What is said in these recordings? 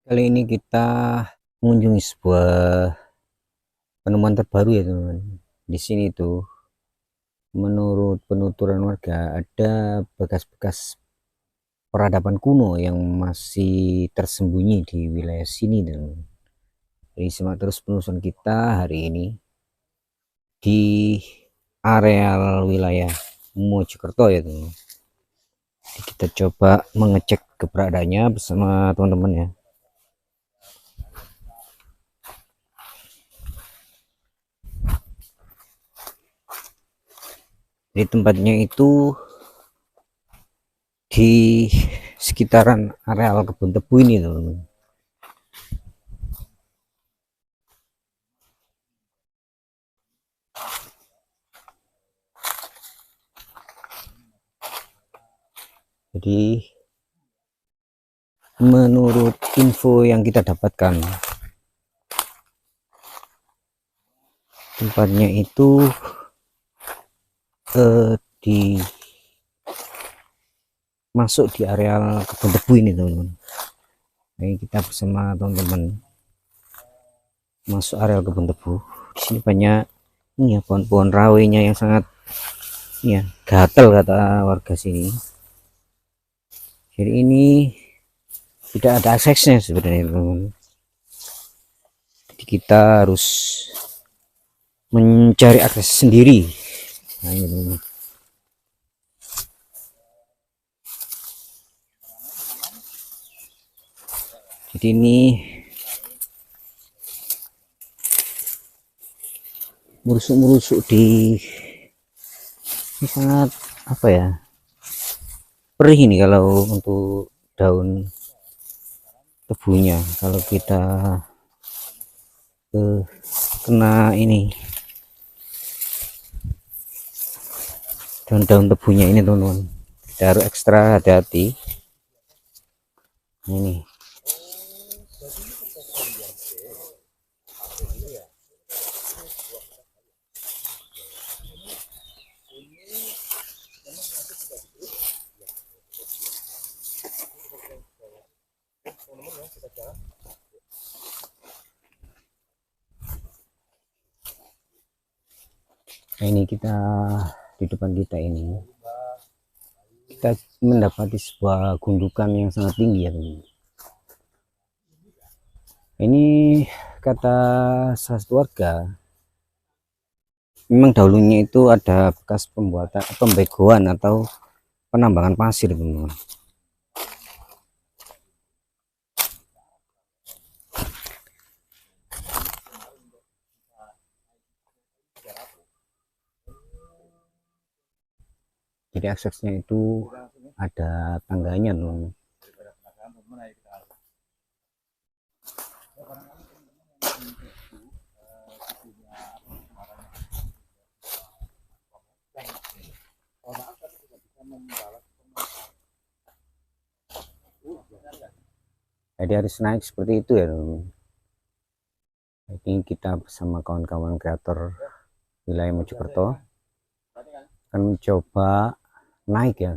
Kali ini kita mengunjungi sebuah penemuan terbaru ya teman-teman. Di sini tuh menurut penuturan warga ada bekas-bekas peradaban kuno yang masih tersembunyi di wilayah sini teman-teman. Jadi simak terus penelusuran kita hari ini di areal wilayah Mojokerto ya teman-teman. Kita coba mengecek keberadaannya bersama teman-teman ya. Jadi tempatnya itu di sekitaran areal kebun tebu ini teman-teman. Jadi menurut info yang kita dapatkan, tempatnya itu di masuk di areal kebun tebu ini teman-teman. Jadi kita bersama teman-teman masuk areal kebun tebu. Di sini banyak ini ya pohon-pohon rawenya yang sangat ya gatel kata warga sini. Jadi ini tidak ada aksesnya sebenarnya teman-teman. Jadi kita harus mencari akses sendiri. Nah, ini teman-teman. Jadi ini merusuk-merusuk ini sangat apa ya, perih ini kalau untuk daun tebunya. Kalau kita kena ini daun-daun tebunya ini teman-teman, kita harus ekstra hati-hati. Ini nah ini kita di depan kita ini kita mendapati sebuah gundukan yang sangat tinggi ya teman-teman. Ini kata salah satu warga, memang dahulunya itu ada bekas pembuatan pembegoan atau penambangan pasir teman-teman. Jadi aksesnya itu ada tangganya teman-teman. Jadi harus naik seperti itu ya teman-teman. Jadi kita bersama kawan-kawan kreator wilayah Mojokerto akan mencoba naik ya.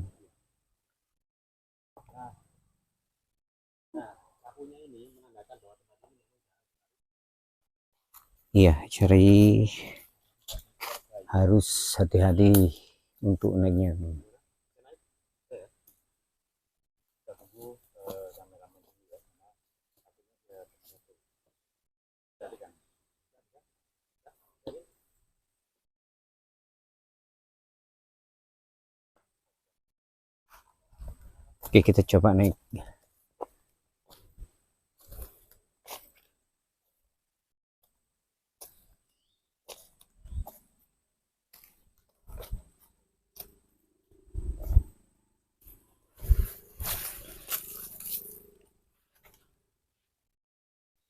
Iya, jadi harus hati-hati untuk naiknya. Oke, kita coba naik.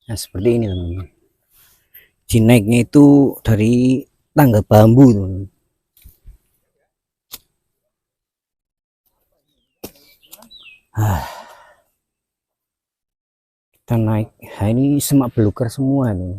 Nah, seperti ini teman-teman. Jadi naiknya itu dari tangga bambu teman-teman. Kita naik. Nah, ini semak belukar semua nih.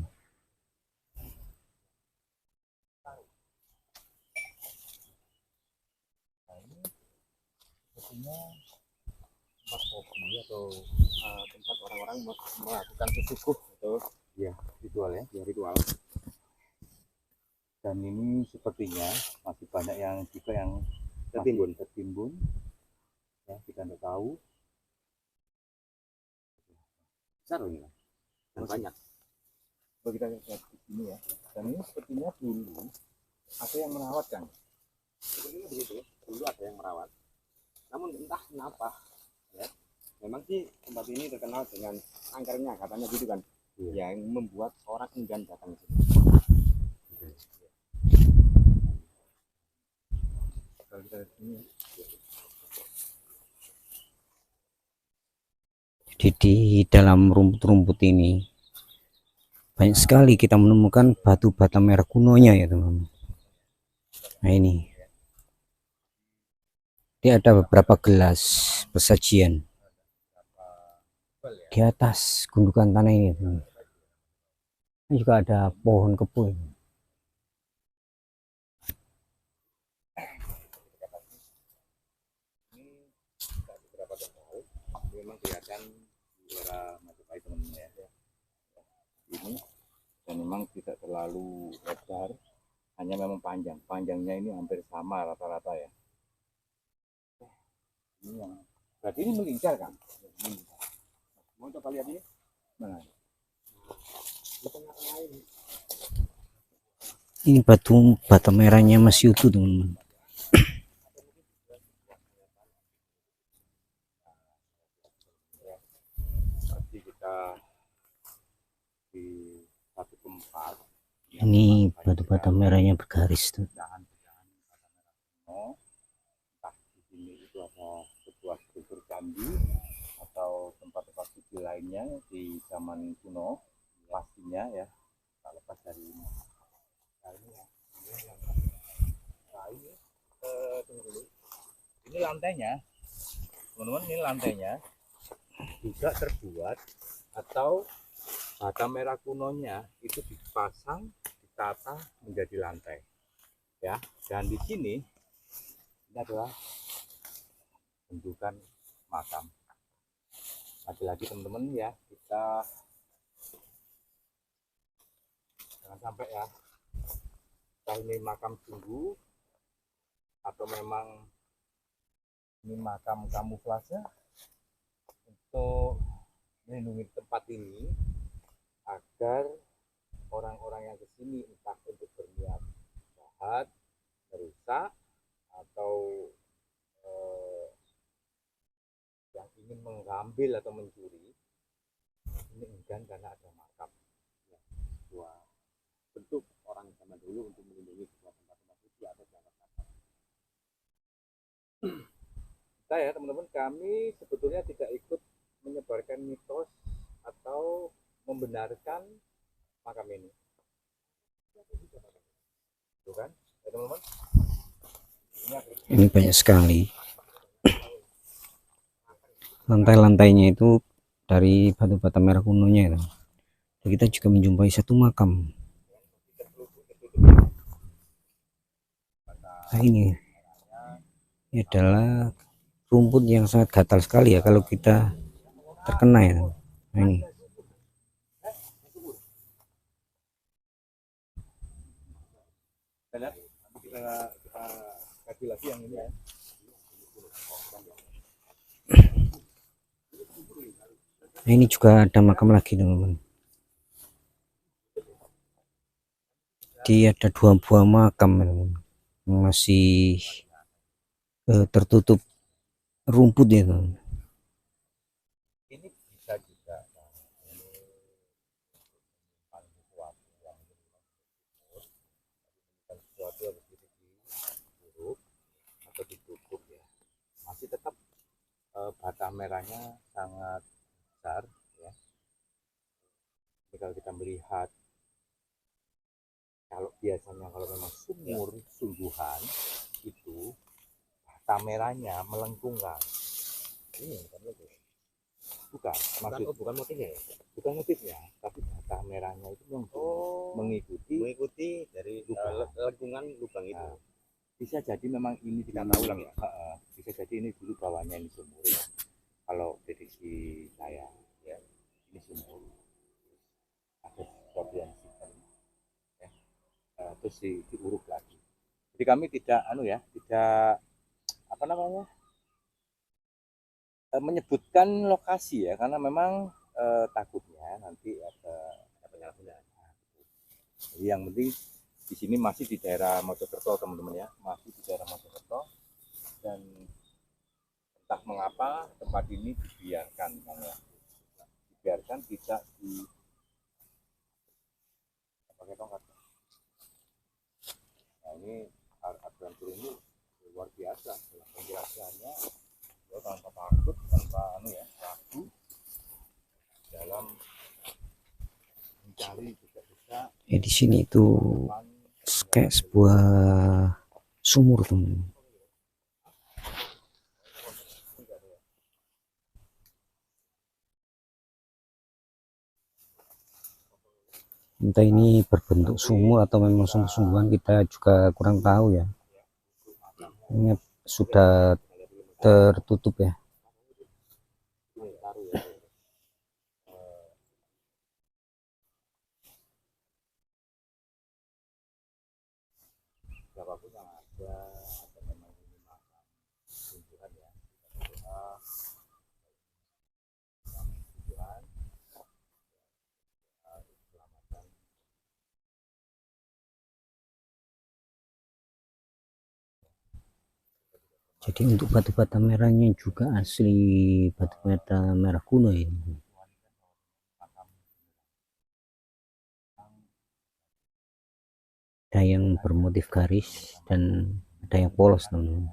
orang melakukan sesukuh itu ya ritual ya ritual. Dan ini sepertinya masih banyak yang juga yang tertimbun ya, kita tidak tahu besar ini dan banyak. Coba kita lihat di sini ya, dan ini sepertinya dulu ada yang merawat kan, sepertinya begitu, dulu ada yang merawat, namun entah kenapa ya, memang sih tempat ini terkenal dengan angkernya katanya gitu kan, yang membuat orang enggan datang ke sini. Kalau kita lihat sini Jadi di dalam rumput-rumput ini banyak sekali kita menemukan batu bata merah kunonya ya teman-teman. Nah ini ada beberapa gelas persajian di atas gundukan tanah ini teman-teman. Ini juga ada pohon kebun. memang kelihatan daerah Majapahit teman-teman ya. Ini dan memang tidak terlalu lebar, hanya memang panjangnya ini hampir sama rata-rata ya. Ini yang berarti ini melingkar kan? Mau coba lihat ini? Nah, Ini batu bata merahnya masih utuh teman-teman. pasti kita di satu tempat. Ini batu bata merahnya bergaris tuh. Entah di sini itu ada sebuah struktur candi atau tempat-tempat suci lainnya di zaman kuno pastinya ya, tak lepas dari ini. Nah, ini ya, tunggu dulu. Ini lantainya, teman-teman, ini lantainya juga terbuat atau bata merah kunonya itu dipasang, ditata menjadi lantai ya. Dan di sini ini adalah bentukan makam. Lagi-lagi teman-teman ya, kita jangan sampai ya entah ini makam sungguh atau memang ini makam kamuflase untuk melindungi tempat ini agar orang-orang yang kesini entah untuk berniat jahat, merusak atau yang ingin mengambil atau mencuri ini enggan karena ada makam ya, sebuah bentuk orang zaman dulu untuk melindungi sebuah tempat-tempat suci atau dianggap makam. Kita ya teman-teman, kami sebetulnya tidak ikut menyebarkan mitos atau membenarkan makam ini. Tuh kan, ya teman-teman. Ini banyak sekali. Lantai-lantainya itu dari batu bata merah kunonya. Dan kita juga menjumpai satu makam. Nah ini adalah rumput yang sangat gatal sekali ya kalau kita terkena ya. Nah ini. Kita kaji lagi yang ini ya. Nah ini juga ada makam lagi teman-teman. Dia ada dua buah makam teman-teman. Masih tertutup rumput ya teman-teman. Ini bisa juga sesuatu harus diburuk atau ditutup ya, masih tetap bata merahnya sangat besar ya. Jadi kalau kita melihat, kalau biasanya kalau memang sumur sungguhan itu bata merahnya melengkungkan. Ini bukan maksud bukan motifnya, bukan motifnya, tapi bata merahnya itu mengikuti dari lengkungan lubang itu. Bisa jadi memang ini tidak tahu lah ya. Bisa jadi ini dulu bawahnya ini sumur ya. Kalau prediksi saya ya, sumur, ada sesuatu yang hitam, ya. Terus diuruk lagi. Jadi kami tidak tidak apa namanya, menyebutkan lokasi ya, karena memang takutnya nanti ada penyalahgunaan. Jadi yang penting di sini masih di daerah Mojokerto teman-teman ya, masih di daerah Mojokerto, dan entah mengapa tempat ini dibiarkan ya, dibiarkan tidak di pakai tongkat. Nah ini aturan turun ini luar biasa, penjelasannya tanpa takut, tanpa ragu dalam mencari juga Ya di sini itu kayak sebuah sumur teman. Entah ini berbentuk sumur atau memang sungguh-sungguhan, kita juga kurang tahu ya. Ini sudah tertutup ya. siapapun yang ada memang ini makam kunjungan ya, kita berdoa kunjungan keselamatan. Jadi untuk batu bata merahnya juga asli batu bata merah kuno ini. Ada yang bermotif garis dan ada yang polos teman.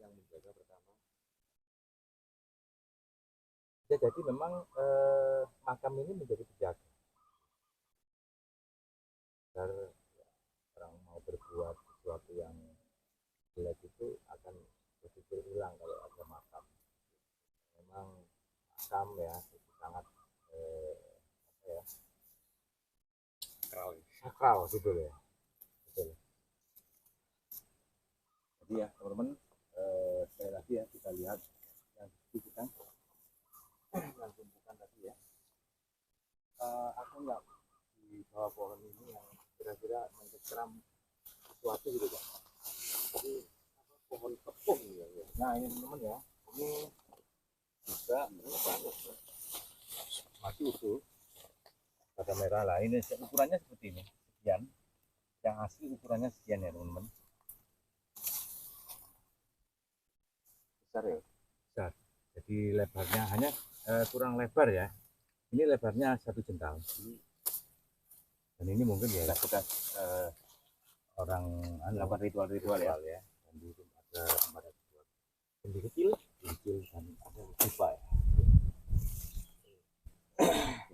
Yang menjaga pertama ya, jadi memang makam ini menjadi penjaga agar orang mau berbuat sesuatu yang jelek itu akan berpikir ulang kalau ada makam. Memang makam ya itu sangat apa ya, sakral gitu ya, betul. Jadi ya teman-teman, sekali lagi ya kita lihat yang kita yang tumpukan tadi ya, aku nggak di bawah pohon ini yang kira-kira mencekram sesuatu gitu kan. Jadi pohon tepung ya. Nah ini teman-teman ya, ini juga masih utuh pada merah lah. Ini ukurannya seperti ini, sekian. Yang asli ukurannya sekian ya teman-teman. Besar ya, besar. Jadi lebarnya hanya kurang lebar ya. Ini lebarnya 1 jengkal. Dan ini mungkin ya bekas orang melakukan ritual-ritual ya. Dan di sini ada ritual. Yang kecil dan ada pipa ya.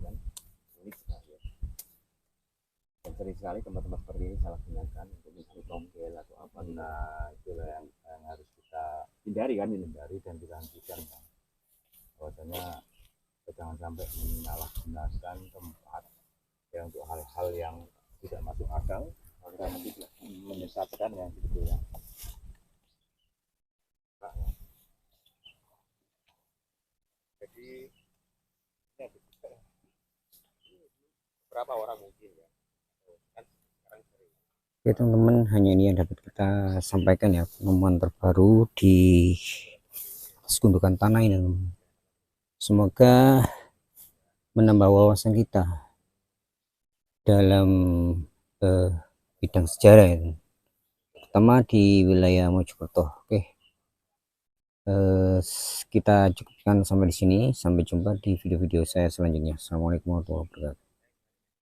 Dan sering sekali tempat-tempat seperti ini salah gunakan untuk mencari tongkel atau apa. Nah itulah yang harus kita hindari kan, hindari dan kita hentikan kan. Bahwasanya jangan sampai menyalahgunakan tempat ya untuk hal-hal yang tidak masuk akal, dan menyesatkan yang gitu ya. Jadi berapa orang mungkin ya kan sekarang sering. Oke teman-teman, hanya ini yang dapat kita sampaikan ya, penemuan terbaru di gundukan tanah ini. Semoga menambah wawasan kita dalam bidang sejarah ya, terutama di wilayah Mojokerto. Oke, kita cukupkan sampai di sini. Sampai jumpa di video-video saya selanjutnya. Assalamualaikum warahmatullahi wabarakatuh.